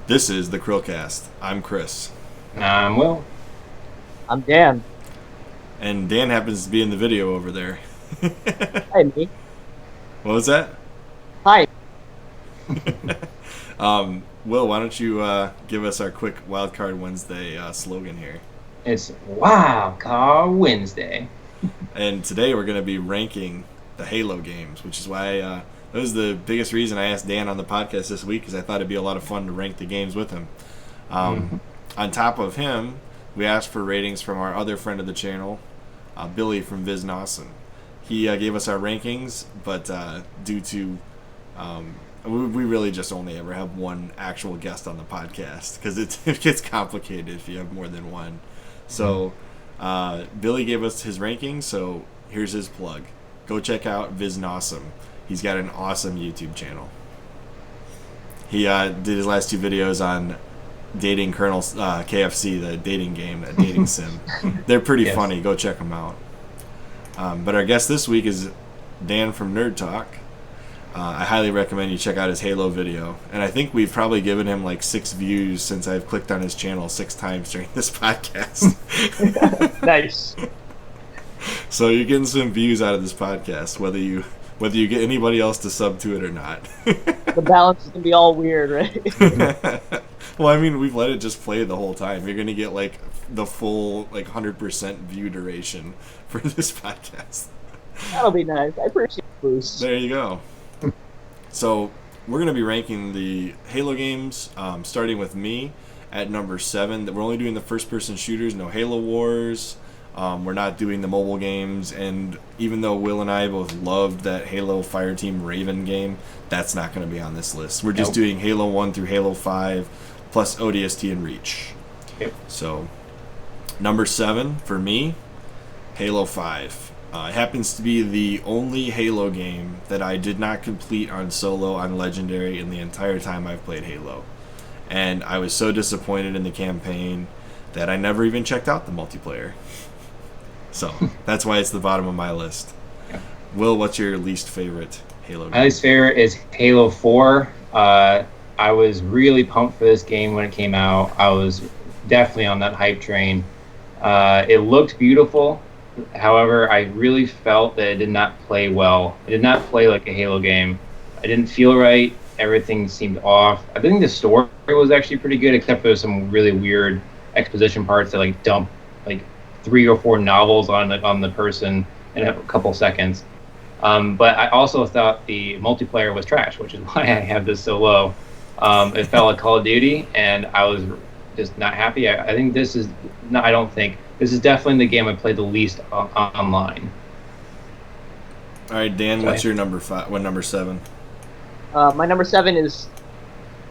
This is the CHRILLCAST. I'm Chris. Will. I'm Dan. And Dan happens to be in the video over there. Hi, me. What was that? Hi. Will, why don't you give us our quick Wildcard Wednesday slogan here? It's Wild Card Wednesday. And today we're going to be ranking the Halo games, which is why that was the biggest reason I asked Dan on the podcast this week, because I thought it'd be a lot of fun to rank the games with him. On top of him, we asked for ratings from our other friend of the channel, Billy from VISNAWesome. He gave us our rankings, but due to we really just only ever have one actual guest on the podcast, because it gets complicated if you have more than one. So Billy gave us his rankings, so here's his plug. Go check out VISNAWesome. He's got an awesome YouTube channel. He did his last two videos on dating Colonel KFC, the dating game, that dating sim. They're pretty funny. Go check them out. But our guest this week is Dan from Nerd Talk. I highly recommend you check out his Halo video. And I think we've probably given him like 6 views since I've clicked on his channel 6 times during this podcast. Nice. So you're getting some views out of this podcast, whether you get anybody else to sub to it or not. The balance is going to be all weird, right? Well, I mean, we've let it just play the whole time. You're going to get like the full 100% view duration for this podcast. That'll be nice. I appreciate the boost. There you go. So we're going to be ranking the Halo games, starting with me at number 7. We're only doing the first-person shooters, no Halo Wars. We're not doing the mobile games, and even though Will and I both loved that Halo Fireteam Raven game, that's not going to be on this list. We're just doing Halo 1 through Halo 5, plus ODST and Reach. Yep. So, number 7 for me, Halo 5. It happens to be the only Halo game that I did not complete on solo on Legendary in the entire time I've played Halo. And I was so disappointed in the campaign that I never even checked out the multiplayer. So that's why it's the bottom of my list. Yeah. Will, what's your least favorite Halo game? My least favorite is Halo 4. I was really pumped for this game when it came out. I was definitely on that hype train. It looked beautiful. However, I really felt that it did not play well. It did not play like a Halo game. I didn't feel right. Everything seemed off. I think the story was actually pretty good, except for some really weird exposition parts that dump 3 or 4 novels on the person in a couple seconds. But I also thought the multiplayer was trash, which is why I have this so low. It felt like Call of Duty, and I was just not happy. I think this is no, I don't think this is definitely the game I played the least online. All right, Dan, what's your number 5? What number 7? My number 7 is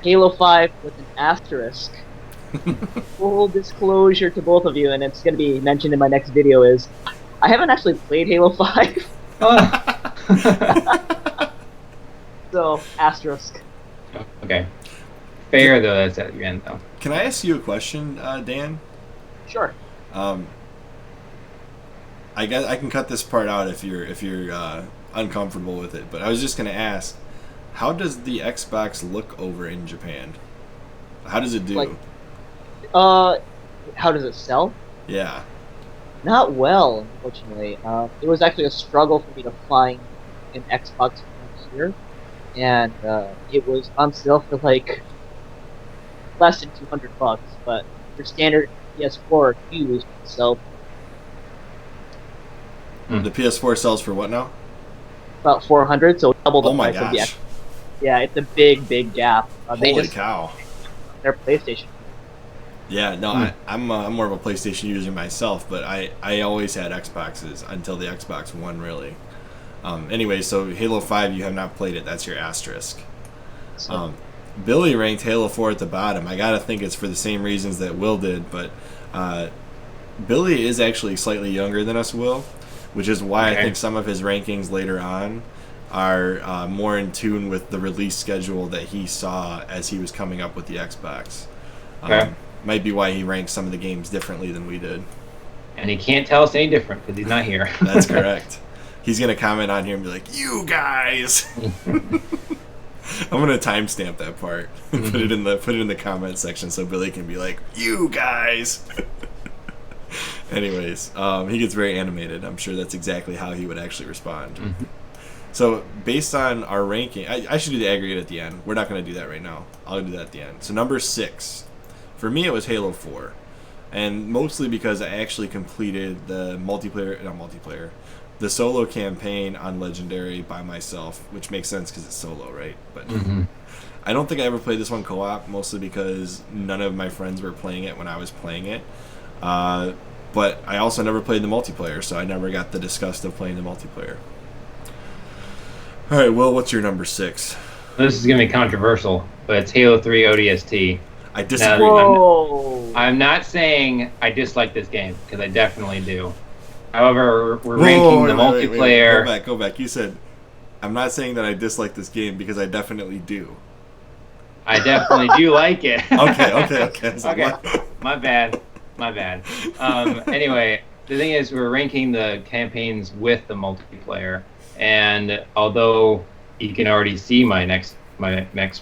Halo 5 with an asterisk. Full disclosure to both of you, and it's going to be mentioned in my next video, is I haven't actually played Halo 5. So, asterisk. Okay. Fair, though, that's at the end, though. Can I ask you a question, Dan? Sure. I guess I can cut this part out if you're uncomfortable with it, but I was just going to ask, how does the Xbox look over in Japan? How does it do? How does it sell? Yeah. Not well, unfortunately. It was actually a struggle for me to find an Xbox here, and it was on sale for less than $200, but for standard PS4 used sell The PS4 sells for what now? about $400, so double the Oh my price of the gosh. Xbox. Yeah, it's a big gap. Holy cow. Their PlayStation. Yeah, no, I'm more of a PlayStation user myself, but I always had Xboxes until the Xbox One, really. Anyway, so Halo 5, you have not played it. That's your asterisk. So, Billy ranked Halo 4 at the bottom. I gotta think it's for the same reasons that Will did, but Billy is actually slightly younger than us, Will, which is why I think some of his rankings later on are more in tune with the release schedule that he saw as he was coming up with the Xbox. Might be why he ranks some of the games differently than we did. And he can't tell us any different because he's not here. That's correct. He's going to comment on here and be like, you guys! I'm gonna timestamp that part. Mm-hmm. Put it in the comment section so Billy can be like, "You guys." Anyways, he gets very animated. I'm sure that's exactly how he would actually respond. Mm-hmm. So based on our ranking, I should do the aggregate at the end. We're not going to do that right now. I'll do that at the end. So number 6, for me it was Halo 4, and mostly because I actually completed the the solo campaign on Legendary by myself, which makes sense because it's solo, right? But I don't think I ever played this one co-op, mostly because none of my friends were playing it when I was playing it. But I also never played the multiplayer, so I never got the disgust of playing the multiplayer. All right, Will, what's your number 6? This is going to be controversial, but it's Halo 3 ODST. I disagree. Whoa. I'm not saying I dislike this game, because I definitely do. However, we're ranking the multiplayer... Wait. Go back. You said, I'm not saying that I dislike this game, because I definitely do. I definitely do like it. Okay. Okay, my bad. Anyway, the thing is, we're ranking the campaigns with the multiplayer, and although you can already see my next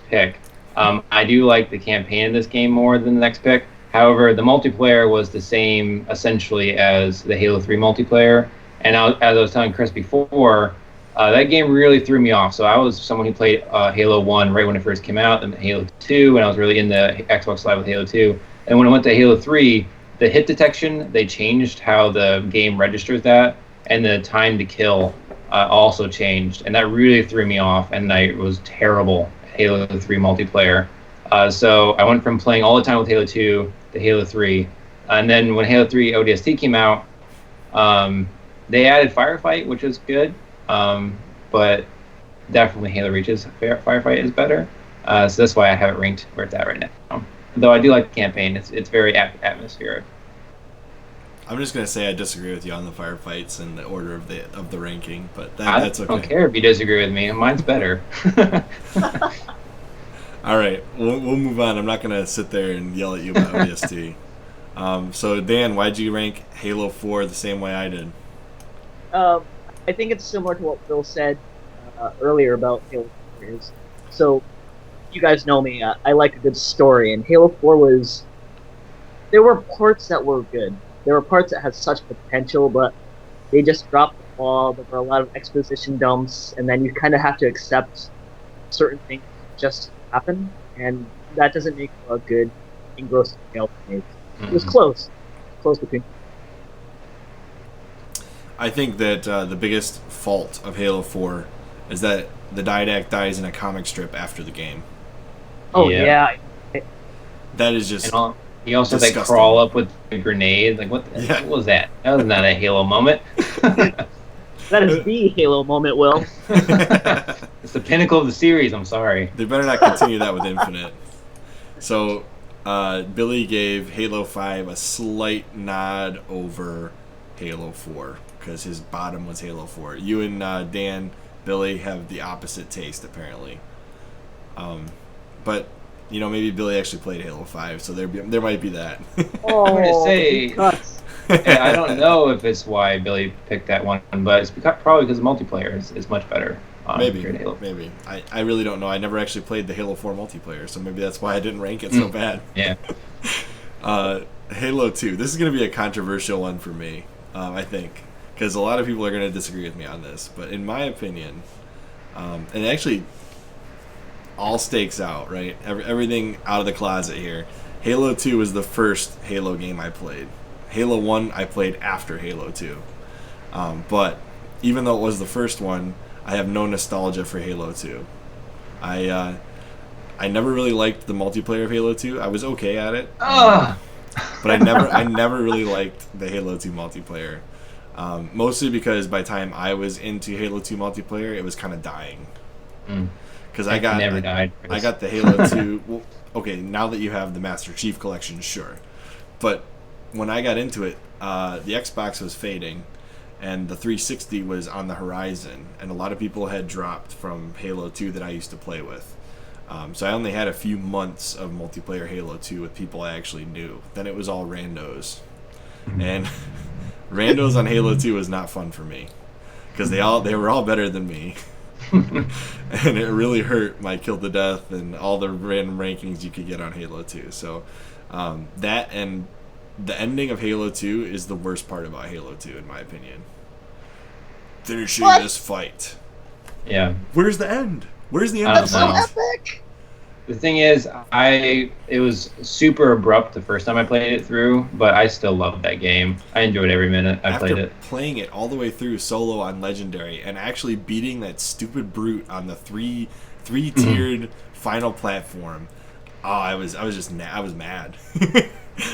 pick, I do like the campaign in this game more than the next pick. However, the multiplayer was the same essentially as the Halo 3 multiplayer, and as I was telling Chris before, that game really threw me off. So I was someone who played Halo 1 right when it first came out, and Halo 2, and I was really in the Xbox Live with Halo 2. And when I went to Halo 3, the hit detection, they changed how the game registers that, and the time to kill also changed, and that really threw me off, and I was terrible at Halo 3 multiplayer. So I went from playing all the time with Halo 2 to Halo 3, and then when Halo 3 ODST came out, they added Firefight, which was good, but definitely Halo Reach's Firefight is better. So that's why I have it ranked where it's at right now. Though I do like the campaign, it's very atmospheric. I'm just gonna say I disagree with you on the firefights and the order of the ranking, but that's okay. I don't care if you disagree with me. Mine's better. All right, we'll move on. I'm not gonna sit there and yell at you about ODST. So Dan, why'd you rank Halo 4 the same way I did? I think it's similar to what Bill said earlier about Halo 4. So, you guys know me. I like a good story, and Halo 4 there were parts that were good. There were parts that had such potential, but they just dropped the ball. There were a lot of exposition dumps, and then you kind of have to accept certain things just happen, and that doesn't make a good, engrossing tale for me. It was close between. I think that the biggest fault of Halo 4 is that the Didact dies in a comic strip after the game. Oh, yeah. That is just you also disgusting. They crawl up with a grenade. Like, what was that? That was not a Halo moment. That is the Halo moment, Will. It's the pinnacle of the series, I'm sorry. They better not continue that with Infinite. So, Billy gave Halo 5 a slight nod over Halo 4, because his bottom was Halo 4. You and Dan, Billy, have the opposite taste, apparently. But, maybe Billy actually played Halo 5, so there might be that. Oh, I'm going to say... cuts. I don't know if it's why Billy picked that one, but it's probably because multiplayer is much better. Maybe. I really don't know. I never actually played the Halo 4 multiplayer, so maybe that's why I didn't rank it so bad. Yeah. Halo 2. This is going to be a controversial one for me, I think, because a lot of people are going to disagree with me on this. But in my opinion, and actually all stakes out, right? Everything out of the closet here. Halo 2 was the first Halo game I played. Halo 1 I played after Halo 2. But even though it was the first one, I have no nostalgia for Halo 2. I never really liked the multiplayer of Halo 2. I was okay at it. But I never really liked the Halo 2 multiplayer. Mostly because by the time I was into Halo 2 multiplayer, it was kind of dying. Because I got the Halo 2. Well, okay, now that you have the Master Chief Collection, sure. But when I got into it, the Xbox was fading, and the 360 was on the horizon, and a lot of people had dropped from Halo 2 that I used to play with. So I only had a few months of multiplayer Halo 2 with people I actually knew. Then it was all randos. And randos on Halo 2 was not fun for me, because they were all better than me. And it really hurt my kill to death and all the random rankings you could get on Halo 2. So that and the ending of Halo 2 is the worst part about Halo 2, in my opinion. Finishing this fight. Yeah. Where's the end? Where's the end of the fight? That's so epic! The thing is, it was super abrupt the first time I played it through, but I still loved that game. I enjoyed every minute I played it. After playing it all the way through solo on Legendary and actually beating that stupid brute on the three-tiered final platform, I was mad.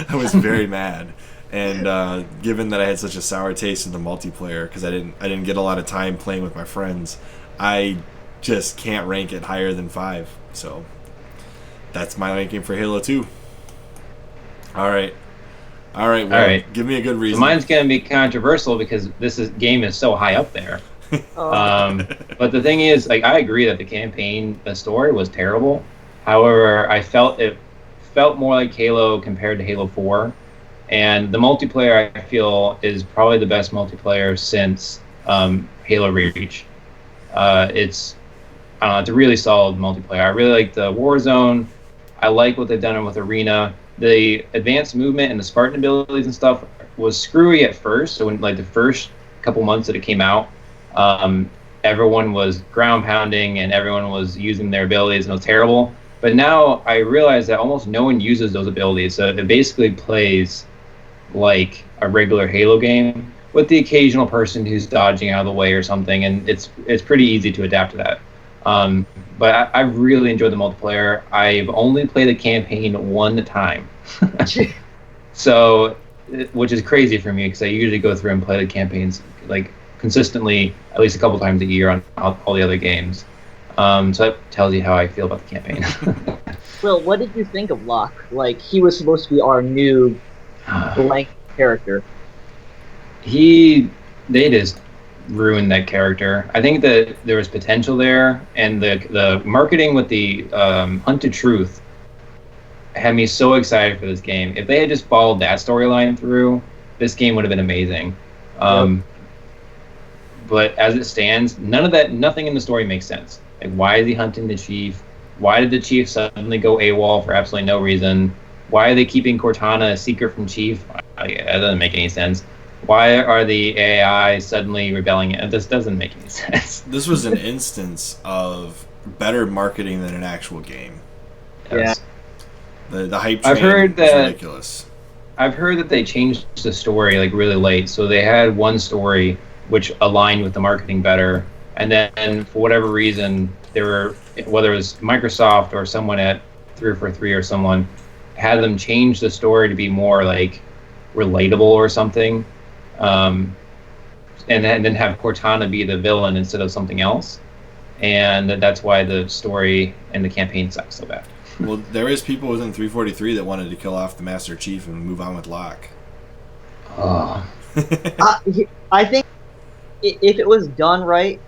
I was very mad. And given that I had such a sour taste in the multiplayer because I didn't get a lot of time playing with my friends, I just can't rank it higher than 5. So that's my ranking for Halo 2. All right. Well, give me a good reason. So mine's going to be controversial because game is so high up there. But the thing is, like, I agree that the story was terrible. However, it felt more like Halo compared to Halo 4. And the multiplayer, I feel, is probably the best multiplayer since Halo Reach. It's a really solid multiplayer. I really like the Warzone. I like what they've done with Arena. The advanced movement and the Spartan abilities and stuff was screwy at first. So when the first couple months that it came out, everyone was ground pounding and everyone was using their abilities and it was terrible. But now I realize that almost no one uses those abilities. So it basically plays like a regular Halo game with the occasional person who's dodging out of the way or something, and it's pretty easy to adapt to that. But I really enjoyed the multiplayer. I've only played the campaign one time, so which is crazy for me because I usually go through and play the campaigns like consistently at least a couple times a year on all the other games. So that tells you how I feel about the campaign. Well, what did you think of Locke? Like, he was supposed to be our new blank character. They just ruined that character. I think that there was potential there, and the marketing with the Hunt to Truth had me so excited for this game. If they had just followed that storyline through, this game would have been amazing. But as it stands, nothing in the story makes sense. Like, why is he hunting the chief? Why did the chief suddenly go AWOL for absolutely no reason? Why are they keeping Cortana a secret from Chief? That doesn't make any sense. Why are the AI suddenly rebelling? This doesn't make any sense. This was an instance of better marketing than an actual game. Yes. Yeah. The hype train is ridiculous. I've heard that they changed the story like really late. So they had one story which aligned with the marketing better, and then for whatever reason, whether it was Microsoft or someone at 343 or someone, had them change the story to be more like relatable or something, and then have Cortana be the villain instead of something else, and that's why the story and the campaign sucks so bad. Well, there is people within 343 that wanted to kill off the Master Chief and move on with Locke. I think if it was done right,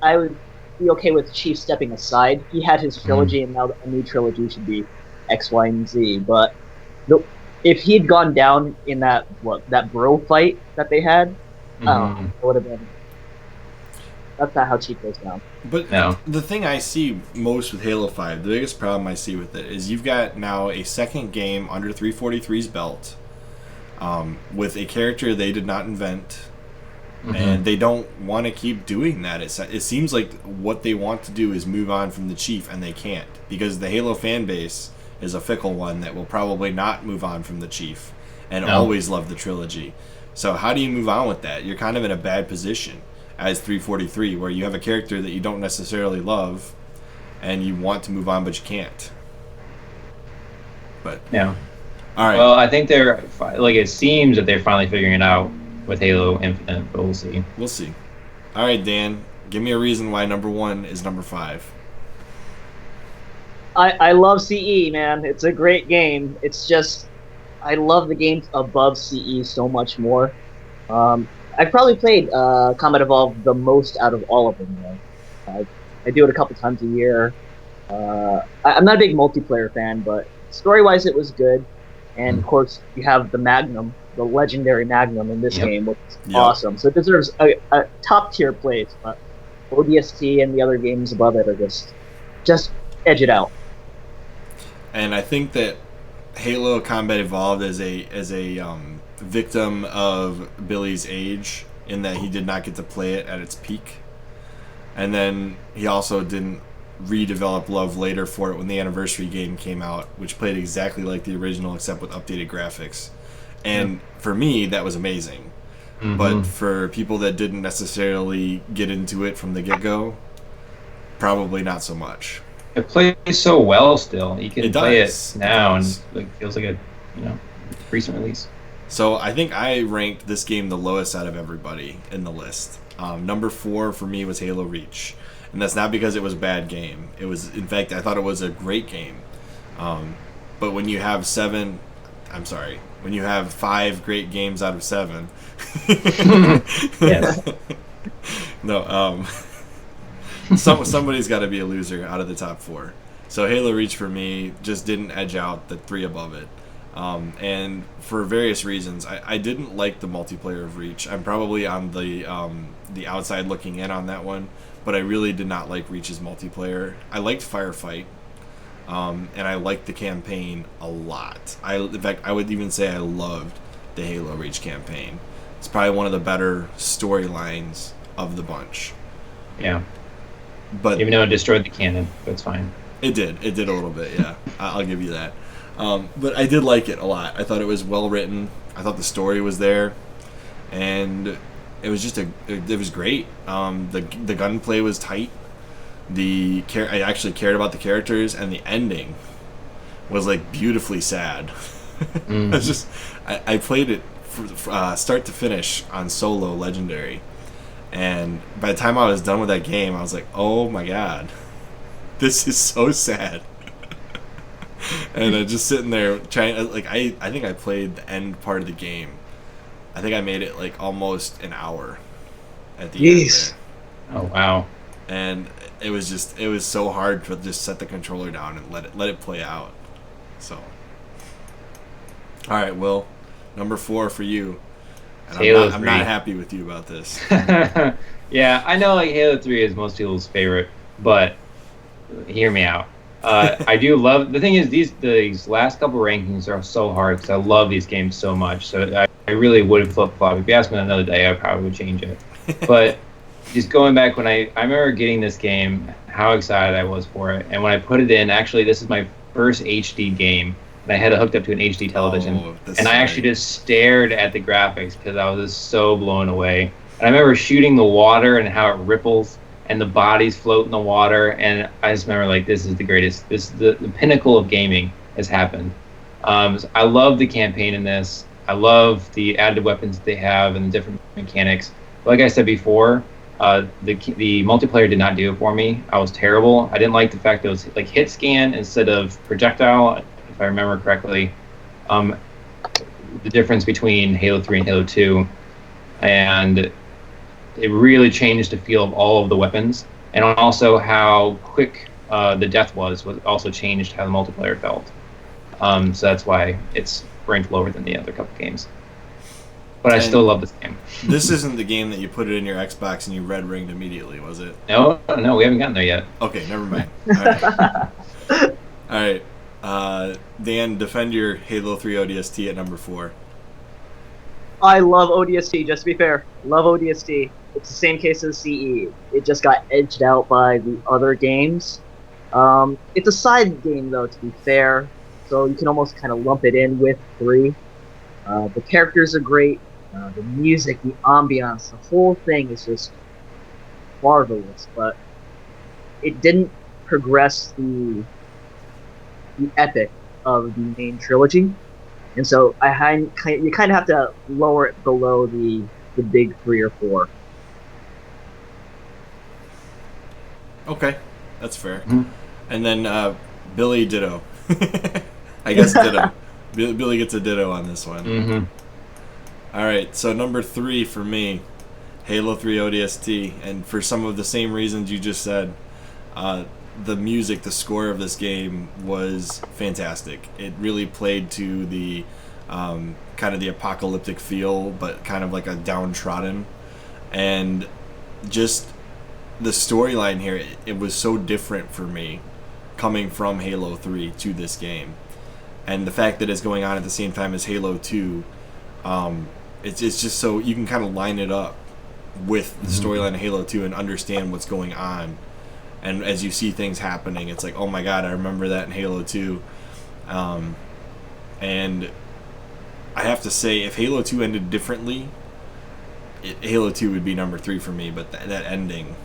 I would be okay with Chief stepping aside. He had his trilogy, and now a new trilogy should be X, Y, and Z. But if he'd gone down in that bro fight that they had, it would have been. That's not how Chief goes down. But the thing I see most with Halo 5, the biggest problem I see with it is you've got now a second game under 343's belt, with a character they did not invent. And they don't want to keep doing that. It seems like what they want to do is move on from the Chief, and they can't, because the Halo fan base is a fickle one that will probably not move on from the Chief and always love the trilogy. So how do you move on with that? You're kind of in a bad position as 343, where you have a character that you don't necessarily love and you want to move on, but you can't. But yeah. All right. Well, I think it seems that they're finally figuring it out with Halo Infinite, but we'll see. We'll see. All right, Dan, give me a reason why number 1 is number 5. I love CE, man. It's a great game. It's just, I love the games above CE so much more. I've probably played Combat Evolved the most out of all of them, though. I do it a couple times a year. I'm not a big multiplayer fan, but story-wise it was good. And, of course, you have the Magnum, the legendary Magnum in this game, which is awesome. So it deserves a top-tier place. But ODST and the other games above it are just edge it out. And I think that Halo Combat Evolved as a victim of Billy's age, in that he did not get to play it at its peak, and then he also didn't redevelop love later for it when the anniversary game came out, which played exactly like the original except with updated graphics. And for me, that was amazing. Mm-hmm. But for people that didn't necessarily get into it from the get-go, probably not so much. It plays so well still. You can play it now and it feels like a recent release. So I think I ranked this game the lowest out of everybody in the list. Number 4 for me was Halo Reach. And that's not because it was a bad game. It was, in fact, I thought it was a great game. But when you have 5 great games out of 7. Yes. No, somebody's got to be a loser out of the top 4. So Halo Reach for me just didn't edge out the 3 above it. And for various reasons, I didn't like the multiplayer of Reach. I'm probably on the outside looking in on that one, but I really did not like Reach's multiplayer. I liked Firefight, and I liked the campaign a lot. In fact, I would even say I loved the Halo Reach campaign. It's probably one of the better storylines of the bunch. Yeah. But even though it destroyed the canon, that's fine. It did a little bit, yeah. I'll give you that. But I did like it a lot. I thought it was well written. I thought the story was there, and it was it was great. The gunplay was tight. I actually cared about the characters, and the ending was like beautifully sad. I played it from start to finish on solo legendary, and by the time I was done with that game, I was like, oh my god, this is so sad. And just sitting there trying, I think I played the end part of the game. I think I made it like almost an hour at the end there. Oh wow. And it was so hard to just set the controller down and let it play out. So, all right, Will, number 4 for you. And I'm not happy with you about this. Yeah, I know like Halo 3 is most people's favorite, but hear me out. I do love, the thing is these last couple rankings are so hard because I love these games so much. So I really would flip-flop. If you asked me another day, I probably would change it. But just going back when I remember getting this game, how excited I was for it. And when I put it in, actually this is my first HD game. And I had it hooked up to an HD television. And I actually just stared at the graphics because I was just so blown away. And I remember shooting the water and how it ripples and the bodies float in the water. And I just remember like, this is the greatest. This is the pinnacle of gaming has happened. So I love the campaign in this. I love the added weapons they have and the different mechanics. Like I said before, the multiplayer did not do it for me. I was terrible. I didn't like the fact that it was like hit scan instead of projectile, if I remember correctly. The difference between Halo 3 and Halo 2. And it really changed the feel of all of the weapons. And also how quick the death was also changed how the multiplayer felt. So that's why it's ranked lower than the other couple games. But I still love this game. This isn't the game that you put it in your Xbox and you red ringed immediately, was it? No, we haven't gotten there yet. Okay, never mind. All right. Dan, defend your Halo 3 ODST at number 4. I love ODST, just to be fair. Love ODST. It's the same case as CE. It just got edged out by the other games. It's a side game, though, to be fair. So you can almost kind of lump it in with 3. The characters are great. The music, the ambiance, the whole thing is just marvelous. But it didn't progress the epic of the main trilogy. And so you kind of have to lower it below the big 3 or 4. Okay, that's fair. Mm-hmm. And then Billy ditto. I guess ditto. Billy gets a ditto on this one. Mm-hmm. All right, so number 3 for me, Halo 3 ODST, and for some of the same reasons you just said, the music, the score of this game was fantastic. It really played to the kind of the apocalyptic feel, but kind of like a downtrodden, and just the storyline here, it was so different for me coming from Halo 3 to this game. And the fact that it's going on at the same time as Halo 2, it's just so you can kind of line it up with the storyline of Halo 2 and understand what's going on. And as you see things happening, it's like, oh my god, I remember that in Halo 2. And I have to say, if Halo 2 ended differently, Halo 2 would be number 3 for me. But that ending,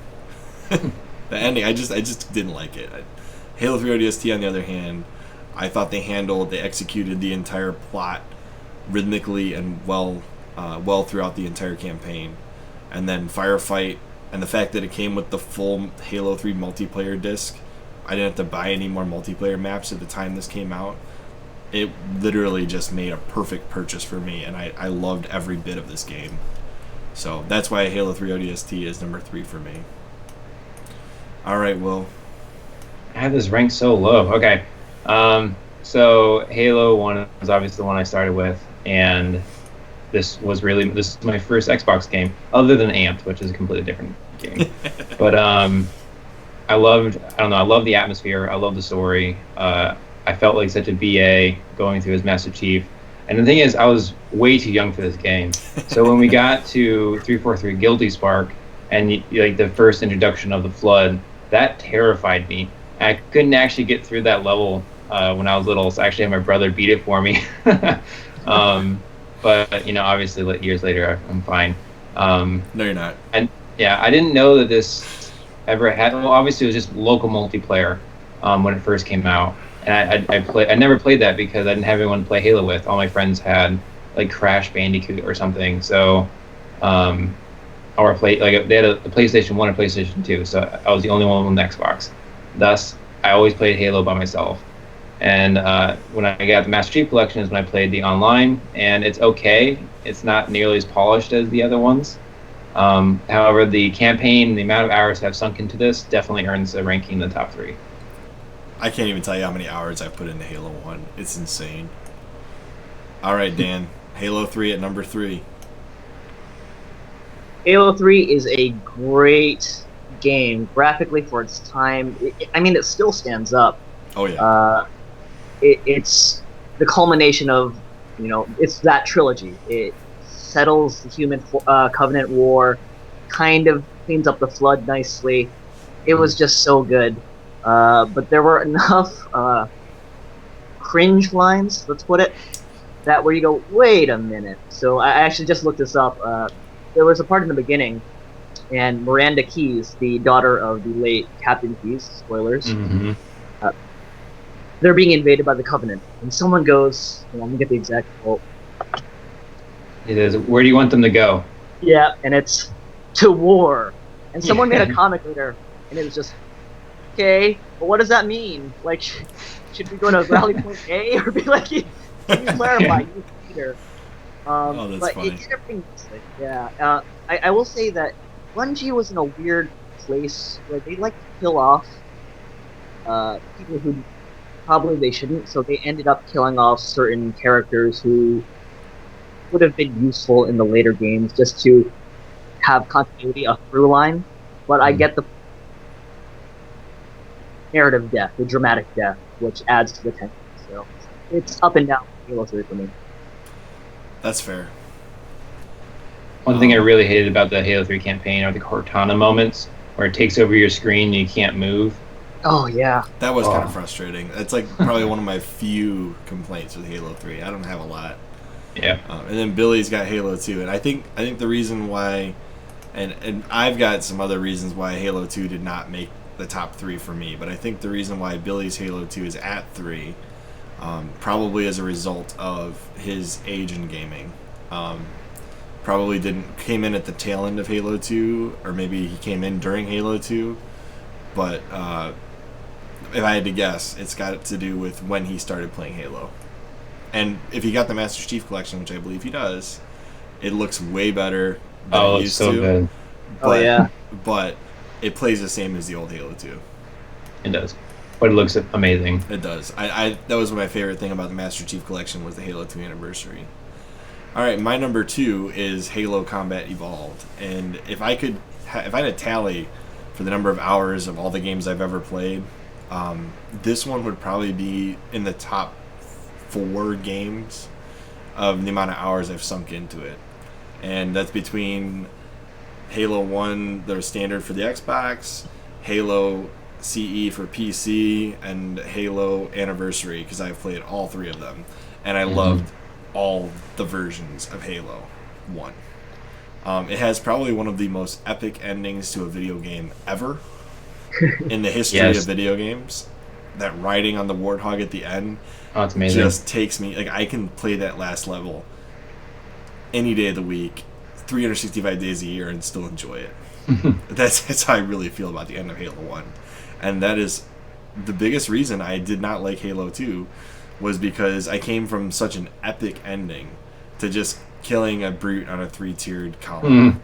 I just didn't like it. Halo 3 ODST, on the other hand, I thought they executed the entire plot rhythmically and well throughout the entire campaign. And then Firefight, and the fact that it came with the full Halo 3 multiplayer disc, I didn't have to buy any more multiplayer maps at the time this came out. It literally just made a perfect purchase for me, and I loved every bit of this game. So that's why Halo 3 ODST is number 3 for me. All right, Will. I have this ranked so low. Okay. So Halo 1 was obviously the one I started with, and this is my first Xbox game, other than Amped, which is a completely different game. But I love the atmosphere. I love the story. I felt like such a BA going through as Master Chief. And the thing is, I was way too young for this game. So when we got to 343 Guilty Spark, and like the first introduction of the Flood, that terrified me. I couldn't actually get through that level when I was little, so I actually had my brother beat it for me. But obviously years later, I'm fine. No, you're not. And yeah, I didn't know that this ever had. Well, obviously it was just local multiplayer when it first came out, and I never played that because I didn't have anyone to play Halo with. All my friends had like Crash Bandicoot or something, so or play like they had a PlayStation 1 and PlayStation 2, so I was the only one on the Xbox. Thus, I always played Halo by myself. And when I got the Master Chief Collection is when I played the online, and it's okay. It's not nearly as polished as the other ones. However, the campaign, the amount of hours I've sunk into this, definitely earns a ranking in the top 3. I can't even tell you how many hours I've put into Halo 1. It's insane. All right, Dan. Halo 3 at number 3. Halo 3 is a great game graphically for its time. It still stands up. Oh yeah. It's the culmination of, it's that trilogy. It settles the human Covenant war, kind of cleans up the Flood nicely. It was just so good. But there were enough cringe lines, let's put it, that where you go, wait a minute. So I actually just looked this up. There was a part in the beginning, and Miranda Keyes, the daughter of the late Captain Keyes, spoilers, they're being invaded by the Covenant. And someone goes, let me get the exact quote. It is, where do you want them to go? Yeah, and it's to war. And someone made a comic later, and it was just, okay, well, what does that mean? Like, should we go to Rally Point A, or be like, can you clarify, you Peter? That's but funny. It did everything nicely. Yeah, I will say that Bungie was in a weird place where they like to kill off people who probably they shouldn't, so they ended up killing off certain characters who would have been useful in the later games just to have continuity, a through line. But I get the narrative death, the dramatic death, which adds to the tension. So it's up and down Halo 3 for me. That's fair. One thing I really hated about the Halo 3 campaign are the Cortana moments where it takes over your screen and you can't move. Oh, yeah. That was kind of frustrating. It's like probably one of my few complaints with Halo 3. I don't have a lot. Yeah. And then Billy's got Halo 2, and I think the reason why, and I've got some other reasons why Halo 2 did not make the top 3 for me, but I think the reason why Billy's Halo 2 is at 3 probably as a result of his age in gaming. Probably came in at the tail end of Halo 2, or maybe he came in during Halo 2, but if I had to guess, it's got to do with when he started playing Halo. And if he got the Master Chief Collection, which I believe he does, it looks way better than it used so to. Good. But, but it plays the same as the old Halo 2. It does. But it looks amazing. It does. That was my favorite thing about the Master Chief Collection was the Halo 2 anniversary. All right, my number 2 is Halo Combat Evolved. And if I had a tally for the number of hours of all the games I've ever played, this one would probably be in the top 4 games of the amount of hours I've sunk into it. And that's between Halo 1, the standard for the Xbox, Halo CE for PC, and Halo Anniversary, because I've played all 3 of them. And I loved all the versions of Halo 1. It has probably one of the most epic endings to a video game ever in the history of video games. That riding on the Warthog at the end it's amazing. Just takes me... Like, I can play that last level any day of the week, 365 days a year, and still enjoy it. That's how I really feel about the end of Halo 1. And that is the biggest reason I did not like Halo 2, was because I came from such an epic ending to just killing a brute on a 3-tiered column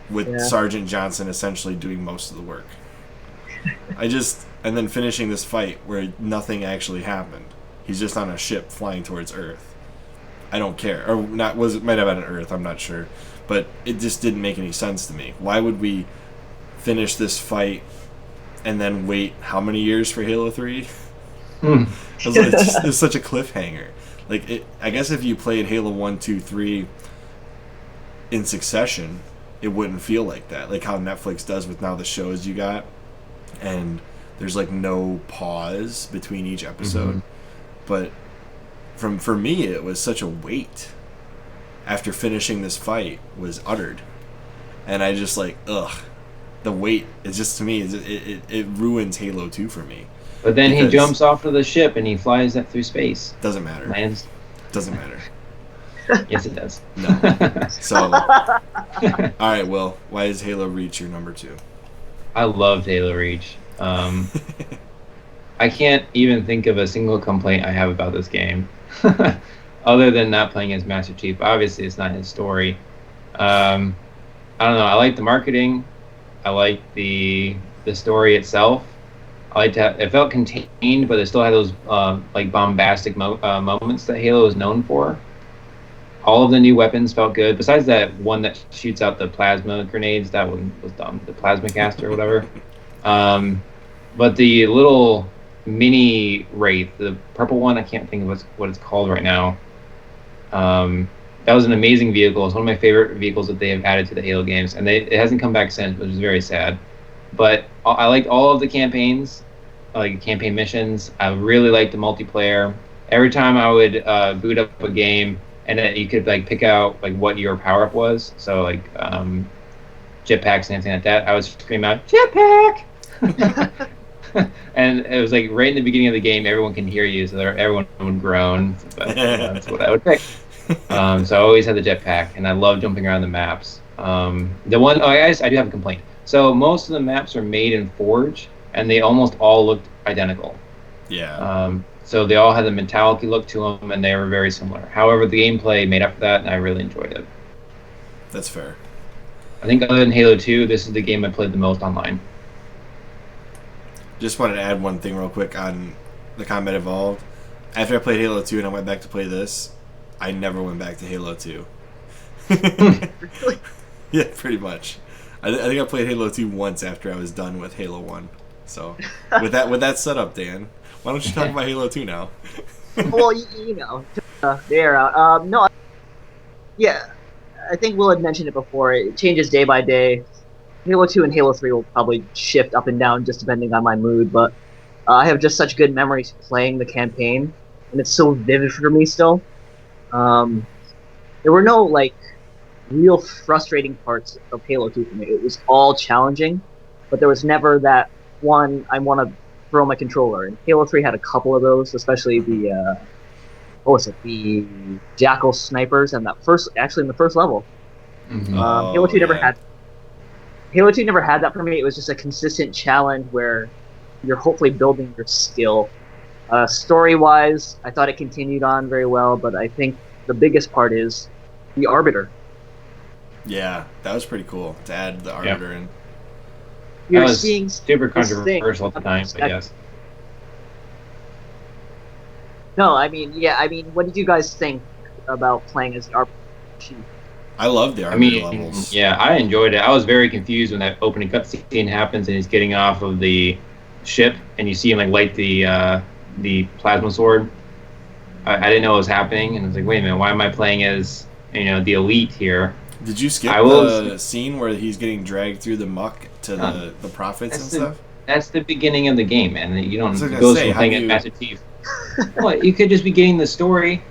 with Sergeant Johnson essentially doing most of the work. And then finishing this fight where nothing actually happened. He's just on a ship flying towards Earth. I don't care. Or not, might have been on Earth, I'm not sure. But it just didn't make any sense to me. Why would we finish this fight and then wait how many years for Halo 3? It's such a cliffhanger. Like, I guess if you played Halo 1, 2, 3 in succession, it wouldn't feel like that. Like how Netflix does with now the shows you got. And there's like no pause between each episode. But for me, it was such a weight after finishing this fight was uttered. And I just like, the weight, it's just, to me, it ruins Halo 2 for me. But then he jumps off of the ship and he flies that through space. Doesn't matter. Lands. Doesn't matter. Yes, it does. No. So, all right, Will, why is Halo Reach your number 2? I loved Halo Reach. I can't even think of a single complaint I have about this game, other than not playing as Master Chief. Obviously, it's not his story. I don't know. I like the marketing. I like the story itself. I liked it felt contained, but it still had those like bombastic moments that Halo is known for. All of the new weapons felt good. Besides that one that shoots out the plasma grenades, that one was dumb. The plasma caster or whatever. But the little mini Wraith, the purple one, I can't think of what it's called right now. That was an amazing vehicle. It's one of my favorite vehicles that they have added to the Halo games, and it hasn't come back since, which is very sad. But I liked all of the campaigns, like campaign missions. I really liked the multiplayer. Every time I would boot up a game, and you could like pick out like what your power up was. So like jetpacks and anything like that, I would scream out jetpack. And it was like right in the beginning of the game, everyone can hear you, so everyone would groan. But that's what I would pick. So I always had the jetpack, and I love jumping around the maps. I do have a complaint. So most of the maps are made in Forge, and they almost all looked identical. Yeah. So they all had the metallic look to them, and they were very similar. However, the gameplay made up for that, and I really enjoyed it. That's fair. I think other than Halo 2, this is the game I played the most online. Just wanted to add one thing real quick on the Combat Evolved. After I played Halo 2 and I went back to play this, I never went back to Halo 2. Really? Yeah, pretty much. I think I played Halo 2 once after I was done with Halo 1. So, with that setup, Dan, why don't you talk about Halo 2 now? Well, you know, they're out. No, yeah, I think Will had mentioned it before. It changes day by day. Halo 2 and Halo 3 will probably shift up and down just depending on my mood, but I have just such good memories playing the campaign, and it's so vivid for me still. There were no, like, real frustrating parts of Halo 2 for me. It was all challenging, but there was never that one, I want to throw my controller. And Halo 3 had a couple of those, especially the, the Jackal snipers, and in the first level. Mm-hmm. Halo 2 never had that for me. It was just a consistent challenge where you're hopefully building your skill. Story-wise, I thought it continued on very well, but I think the biggest part is the Arbiter. Yeah, that was pretty cool to add the Arbiter in. You're that was seeing super controversial at the time, but yes. No, I mean, what did you guys think about playing as the Arbiter? I love the I Arbiter mean, levels. yeah, I enjoyed it. I was very confused when that opening cutscene happens and he's getting off of the ship and you see him like light the plasma sword. I didn't know what was happening, and I was like, wait a minute, why am I playing as the elite here? Did you I skip will. the scene where he's getting dragged through the muck to the prophets and That's the stuff? that's the beginning of the game, man. You I was don't. It gonna goes say, from how do playing as you? Master Chief. Well, you could just be getting the story.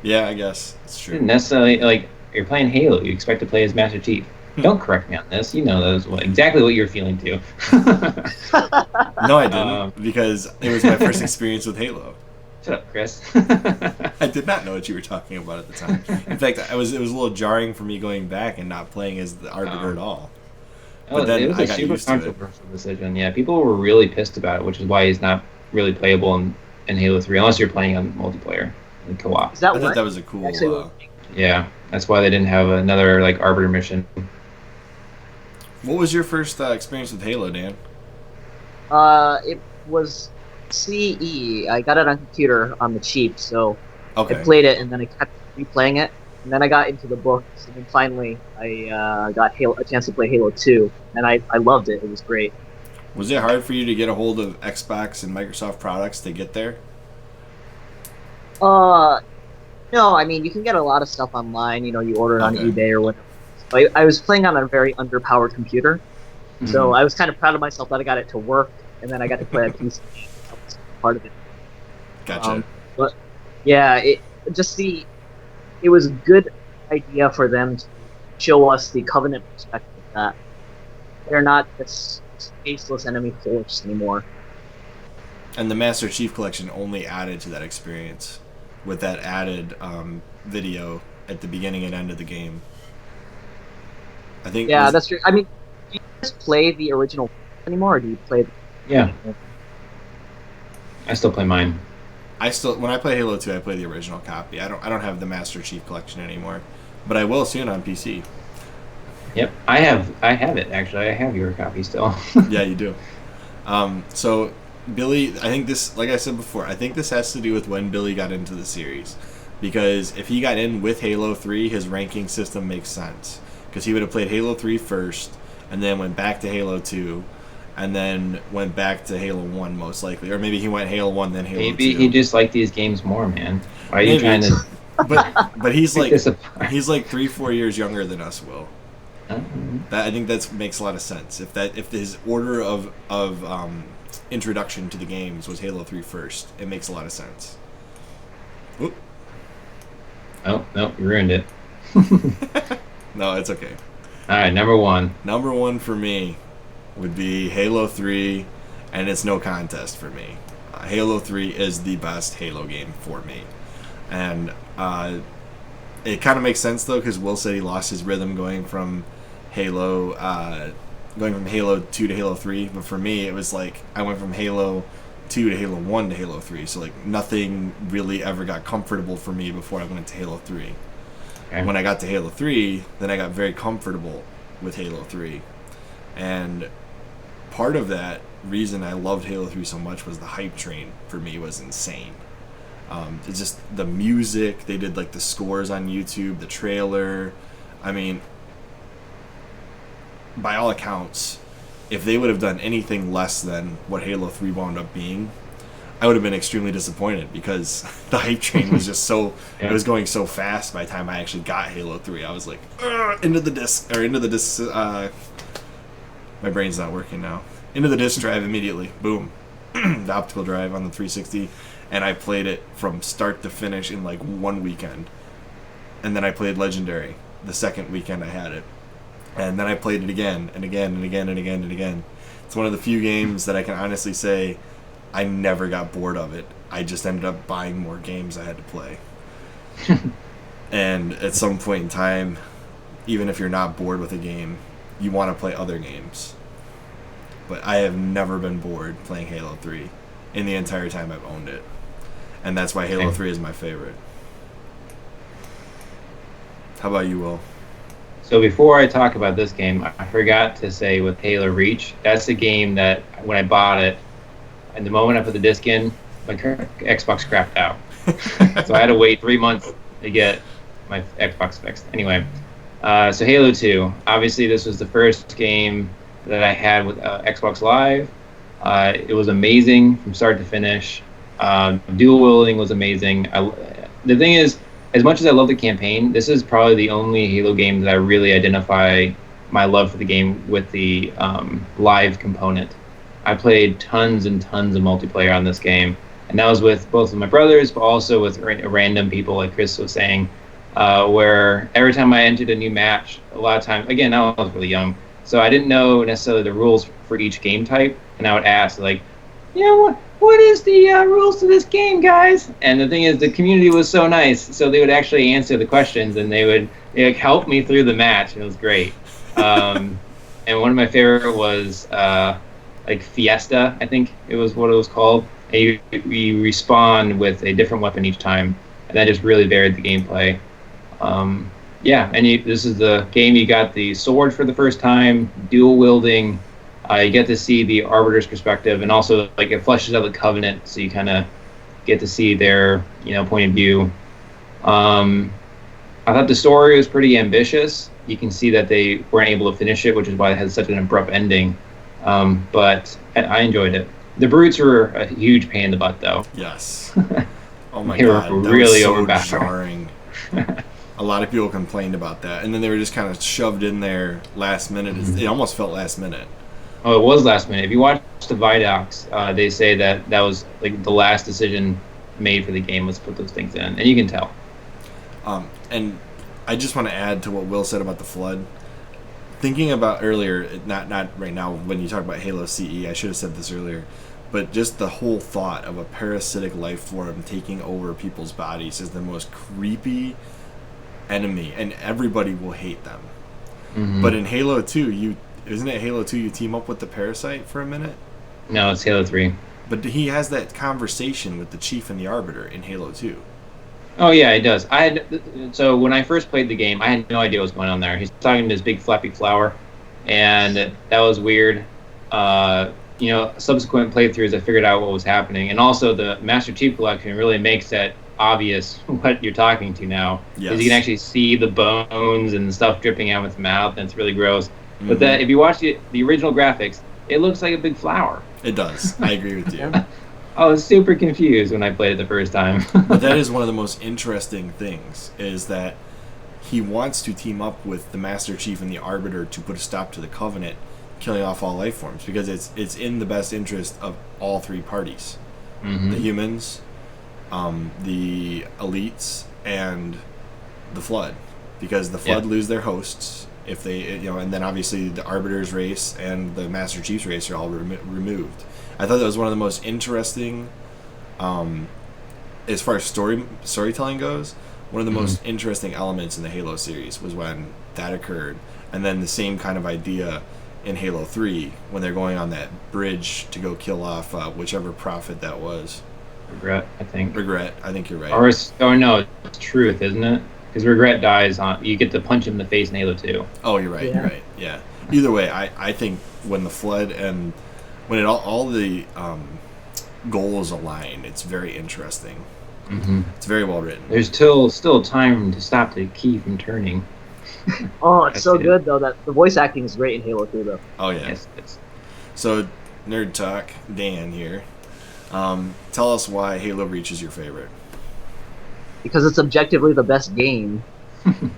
Yeah, I guess it's You didn't true. necessarily like you're playing Halo. You expect to play as Master Chief. Don't correct me on this. You know exactly what you're feeling too. No, I didn't um, because it was my first experience with Halo. Shut up, Chris. I did not know what you were talking about at the time. In fact, it was a little jarring for me going back and not playing as the Arbiter at all. But then it was I a got super used to it. controversial decision. Yeah, people were really pissed about it, which is why he's not really playable in Halo 3 unless you're playing on multiplayer and co-op. Is that I thought what? that was a cool. Actually, Yeah, that's why they didn't have another like Arbiter mission. What was your first experience with Halo, Dan? it was CE. I got it on computer on the cheap, so Okay. I played it, and then I kept replaying it, and then I got into the books, and then finally I got a chance to play Halo 2, and I loved it. It was great. Was it hard for you to get a hold of Xbox and Microsoft products to get there? No, I mean, you can get a lot of stuff online. You order it on Okay. eBay or whatever. But I was playing on a very underpowered computer, so I was kind of proud of myself that I got it to work, and then I got to play a PC game. That was part of it. Gotcha. But yeah, it was a good idea for them to show us the Covenant perspective that they're not this faceless enemy force anymore. And the Master Chief Collection only added to that experience with that added video at the beginning and end of the game. I think. Yeah, that's true. I mean, do you guys play the original anymore, or do you play? Yeah, I still play mine. When I play Halo 2, I play the original copy. I don't have the Master Chief Collection anymore, but I will soon on PC. Yep, I have it actually. I have your copy still. Yeah, you do. So Billy, I think this, like I said before, I think this has to do with when Billy got into the series, because if he got in with Halo 3, his ranking system makes sense, because he would have played Halo 3 first, and then went back to Halo 2, and then went back to Halo 1 most likely, or maybe he went Halo 1 then Halo 2. Maybe he just liked these games more, man. Why are you trying to? But he's like this apart? he's like 3-4 years younger than us, Will. Uh-huh. I think that makes a lot of sense. If his order of introduction to the games was Halo 3 first, it makes a lot of sense. Oop. Oh no, you ruined it. No, it's okay. All right, number one. Number one for me would be Halo 3, and it's no contest for me. Halo 3 is the best Halo game for me. And it kind of makes sense, though, because Will said he lost his rhythm going from Halo 2 to Halo 3. But for me, it was like I went from Halo 2 to Halo 1 to Halo 3. So, like, nothing really ever got comfortable for me before I went to Halo 3. Okay. When I got to Halo 3, then I got very comfortable with Halo 3. And part of that reason I loved Halo 3 so much was the hype train for me was insane. It's just the music, they did like the scores on YouTube, the trailer. I mean, by all accounts, if they would have done anything less than what Halo 3 wound up being, I would have been extremely disappointed, because the hype train was just so it was going so fast. By the time I actually got Halo 3, I was like, into the disc. My brain's not working now. Into the disc drive immediately. Boom. The optical drive on the 360, and I played it from start to finish in like one weekend. And then I played Legendary the second weekend I had it. And then I played it again and again and again and again and again. It's one of the few games that I can honestly say I never got bored of it. I just ended up buying more games I had to play. And at some point in time, even if you're not bored with a game, you want to play other games. But I have never been bored playing Halo 3 in the entire time I've owned it. And that's why Halo 3 is my favorite. How about you, Will? So before I talk about this game, I forgot to say with Halo Reach, that's a game that when I bought it, and the moment I put the disc in, my Xbox crapped out. So I had to wait 3 months to get my Xbox fixed. Anyway, So Halo 2. Obviously, this was the first game that I had with Xbox Live. It was amazing from start to finish. Dual wielding was amazing. The thing is, as much as I love the campaign, this is probably the only Halo game that I really identify my love for the game with the live component. I played tons and tons of multiplayer on this game, and that was with both of my brothers, but also with random people, like Chris was saying, where every time I entered a new match, a lot of times, again, I was really young, so I didn't know necessarily the rules for each game type, and I would ask, like, what is the rules to this game, guys? And the thing is, the community was so nice, so they would actually answer the questions, and they would help me through the match, and it was great. And one of my favorite was like Fiesta, I think it was what it was called. And you respawn with a different weapon each time, and that just really varied the gameplay. This is the game you got the sword for the first time, dual wielding. You get to see the Arbiter's perspective, and also like it fleshes out the Covenant, so you kind of get to see their point of view. I thought the story was pretty ambitious. You can see that they weren't able to finish it, which is why it had such an abrupt ending. But I enjoyed it. The brutes were a huge pain in the butt, though. Yes. Oh my They god, were that really was so jarring. A lot of people complained about that, and then they were just kind of shoved in there last minute. It almost felt last minute. Oh, it was last minute. If you watch the Vidocs, they say that was like the last decision made for the game was to put those things in, and you can tell. And I just want to add to what Will said about the Flood. Thinking about earlier, not right now, when you talk about Halo CE, I should have said this earlier, but just the whole thought of a parasitic life form taking over people's bodies is the most creepy enemy, and everybody will hate them. Mm-hmm. But in Halo 2, isn't it Halo 2 you team up with the parasite for a minute? No, it's Halo 3. But he has that conversation with the Chief and the Arbiter in Halo 2. Oh yeah, it does. So when I first played the game, I had no idea what was going on there. He's talking to this big flappy flower, and that was weird. Subsequent playthroughs, I figured out what was happening, and also the Master Chief Collection really makes that obvious what you're talking to now. Yes. Because you can actually see the bones and stuff dripping out of his mouth, and it's really gross. Mm-hmm. But that if you watch the original graphics, it looks like a big flower. It does. I agree with you. I was super confused when I played it the first time. But that is one of the most interesting things, is that he wants to team up with the Master Chief and the Arbiter to put a stop to the Covenant killing off all life forms, because it's in the best interest of all three parties. Mm-hmm. The humans, the elites, and the Flood. Because the Flood lose their hosts if they, and then obviously the Arbiter's race and the Master Chief's race are all removed. I thought that was one of the most interesting, as far as storytelling goes, one of the most interesting elements in the Halo series was when that occurred. And then the same kind of idea in Halo 3 when they're going on that bridge to go kill off whichever prophet that was. Regret, I think. Regret, I think you're right. Or no, it's Truth, isn't it? Because Regret dies you get to punch him in the face in Halo 2. Oh, you're right, you're right, yeah. Either way, I think when the Flood and when all the goals align, it's very interesting. Mm-hmm. It's very well written. There's still time to stop the key from turning. Oh, it's so good though that the voice acting is great in Halo 2 though. Oh yeah. Yes. So, Nerd Talk, Dan here. Tell us why Halo Reach is your favorite. Because it's objectively the best game.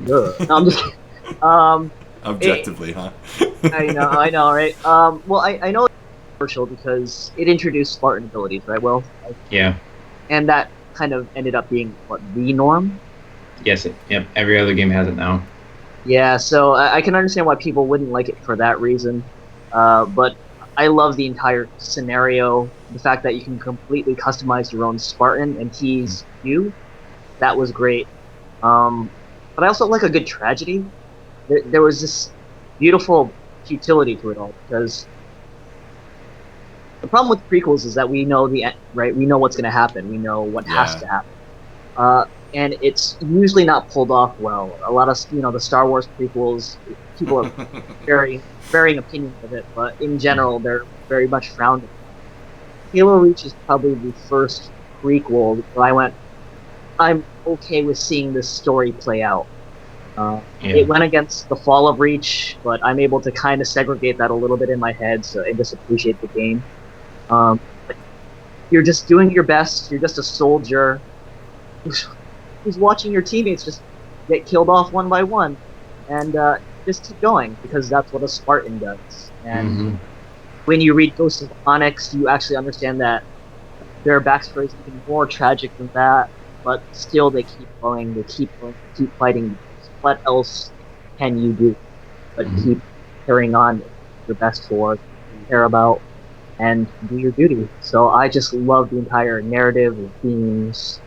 No, I'm just kidding. Objectively, huh? I know, right? Well, I know it's controversial because it introduced Spartan abilities, right? Well, yeah. And that kind of ended up being the norm. Yes. Yep. Every other game has it now. Yeah, so I can understand why people wouldn't like it for that reason. But I love the entire scenario. The fact that you can completely customize your own Spartan and he's you. That was great. But I also like a good tragedy. There was this beautiful futility to it all, because the problem with prequels is that we know the end, right? We know what's going to happen. We know what has to happen. And it's usually not pulled off well. A lot of, the Star Wars prequels, people have varying opinions of it, but in general, they're very much frowned upon. Halo Reach is probably the first prequel where I went, I'm okay with seeing this story play out. It went against the fall of Reach, but I'm able to kind of segregate that a little bit in my head and just appreciate the game. But you're just doing your best. You're just a soldier who's watching your teammates just get killed off one by one, and just keep going because that's what a Spartan does. And when you read Ghosts of Onyx, you actually understand that their backstory is even more tragic than that, but still they keep going, they keep fighting. What else can you do but keep carrying on your best for, care about, and do your duty? So I just love the entire narrative, the themes.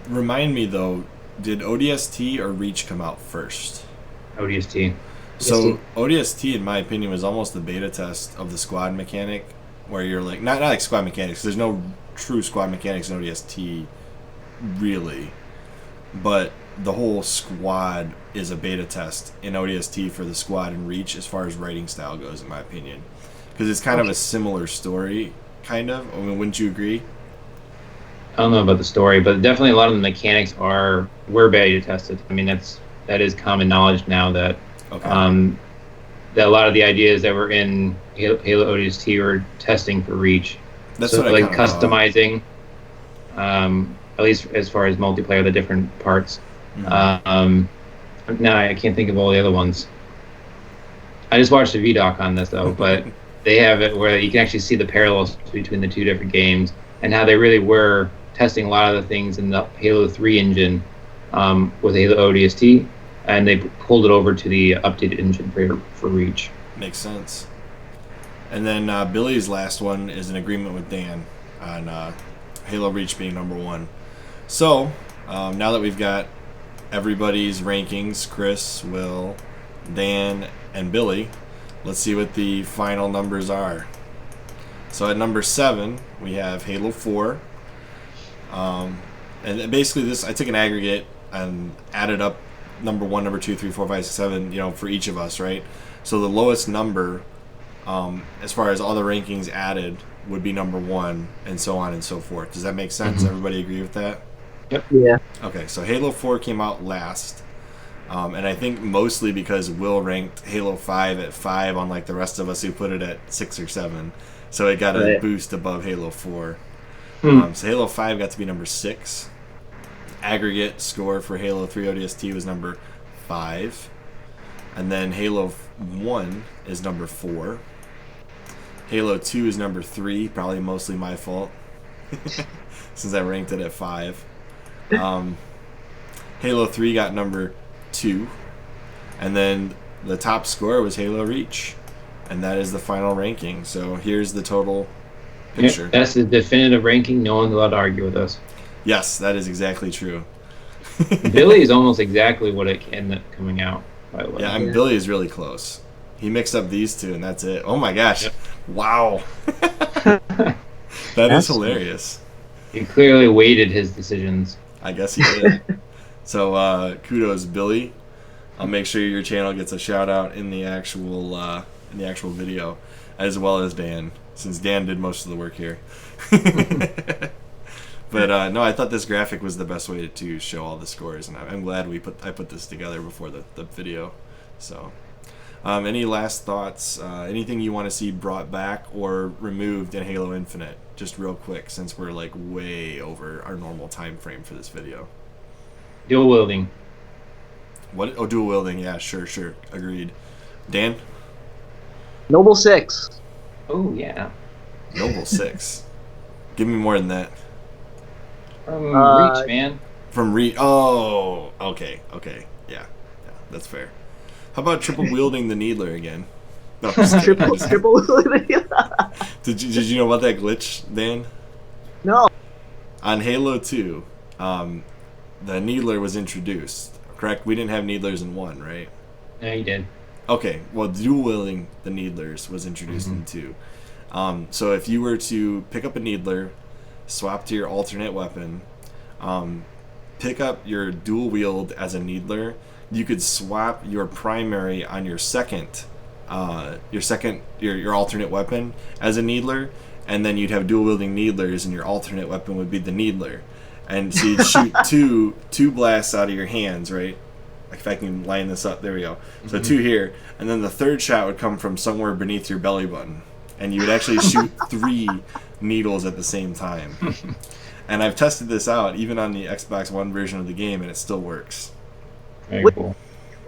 Remind me though, did ODST or Reach come out first? ODST. So ODST, in my opinion, was almost the beta test of the squad mechanic, where you're like not like squad mechanics. There's no true squad mechanics in ODST, really, but the whole squad is a beta test in ODST for the squad and Reach as far as writing style goes, in my opinion, because it's kind of a similar story, kind of. I mean, wouldn't you agree? I don't know about the story, but definitely a lot of the mechanics were beta tested. I mean, that is common knowledge now that that a lot of the ideas that were in Halo ODST were testing for Reach. That's so what like I customizing, at least as far as multiplayer, the different parts. Now I can't think of all the other ones. I just watched a VDoc on this though, but they have it where you can actually see the parallels between the two different games and how they really were testing a lot of the things in the Halo 3 engine with Halo ODST, and they pulled it over to the updated engine for Reach. Makes sense. And then Billy's last one is an agreement with Dan on Halo Reach being number 1. So, now that we've got everybody's rankings, Chris, Will, Dan, and Billy, let's see what the final numbers are. So at number 7, we have Halo 4. And basically this, I took an aggregate and added up number 1, number 2, 3, 4, 5, 6, 7, for each of us, right? So the lowest number, as far as all the rankings added, would be number 1, and so on and so forth. Does that make sense? Everybody agree with that? Yep. Yeah. Okay, so Halo 4 came out last. And I think mostly because Will ranked Halo 5 at 5, unlike the rest of us who put it at 6 or 7. So it got a boost above Halo 4. So Halo 5 got to be number 6. Aggregate score for Halo 3 ODST was number 5. And then Halo 1 is number 4. Halo 2 is number 3, probably mostly my fault, since I ranked it at 5. Halo 3 got number 2. And then the top score was Halo Reach. And that is the final ranking. So here's the total picture. Yeah, that's the definitive ranking. No one's allowed to argue with us. Yes, that is exactly true. Billy is almost exactly what it ended up coming out, by the way. Yeah, Billy is really close. He mixed up these two, and that's it. Oh my gosh. Yep. Wow. That is hilarious. He clearly weighted his decisions. I guess he did. So kudos, Billy. I'll make sure your channel gets a shout out in the actual video, as well as Dan, since Dan did most of the work here. But no, I thought this graphic was the best way to show all the scores, and I'm glad I put this together before the video. So, any last thoughts? Anything you want to see brought back or removed in Halo Infinite? Just real quick, since we're like way over our normal time frame for this video. Dual wielding. What? Oh, dual wielding. Yeah, sure. Agreed. Dan? Noble 6. Oh, yeah. Noble 6. Give me more than that. From Reach, man. From Reach. Oh, okay. Yeah, that's fair. How about triple wielding the Needler again? No, triple wielding. Did you know about that glitch, Dan? No. On Halo 2, the Needler was introduced. Correct? We didn't have Needlers in 1, right? No, you did. Okay, well, dual wielding the Needlers was introduced in 2. So if you were to pick up a Needler, swap to your alternate weapon, pick up your dual wield as a Needler, you could swap your primary on your your alternate weapon as a Needler, and then you'd have dual wielding Needlers, and your alternate weapon would be the Needler. And so you'd shoot two blasts out of your hands, right? Like if I can line this up, there we go. So 2 here, and then the third shot would come from somewhere beneath your belly button, and you would actually shoot 3 needles at the same time. And I've tested this out even on the Xbox One version of the game, and it still works. Very cool.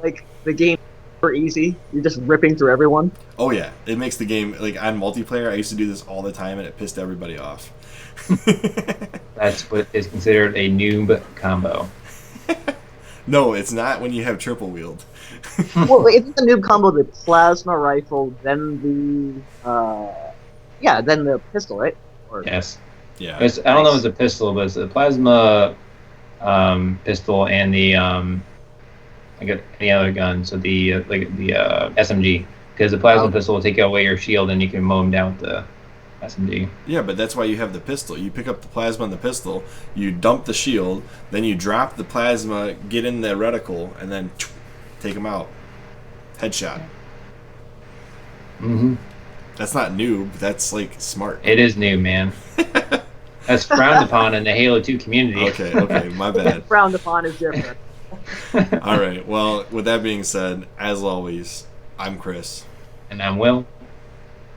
Like the game super easy. You're just ripping through everyone. Oh yeah, it makes the game like on multiplayer. I used to do this all the time, and it pissed everybody off. That's what is considered a noob combo. No, it's not when you have triple wield. Well, isn't the noob combo the plasma rifle, then the pistol, right? Or, Yes. Yeah. I don't know if it's a pistol, but it's a plasma pistol and the I got any other gun. So the SMG, because the plasma pistol will take away your shield and you can mow them down with the SMG. Yeah, but that's why you have the pistol. You pick up the plasma and the pistol, you dump the shield, then you drop the plasma, get in the reticle, and then take them out. Headshot. Mm-hmm. That's not noob. That's like smart. It is new, man. That's frowned upon in the Halo 2 community. Okay, my bad. Frowned upon is different. All right. Well, with that being said, as always, I'm Chris. And I'm Will.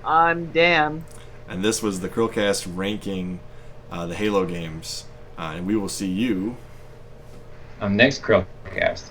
I'm Dan. And this was the CHRILLCAST ranking the Halo games. And we will see you on next CHRILLCAST.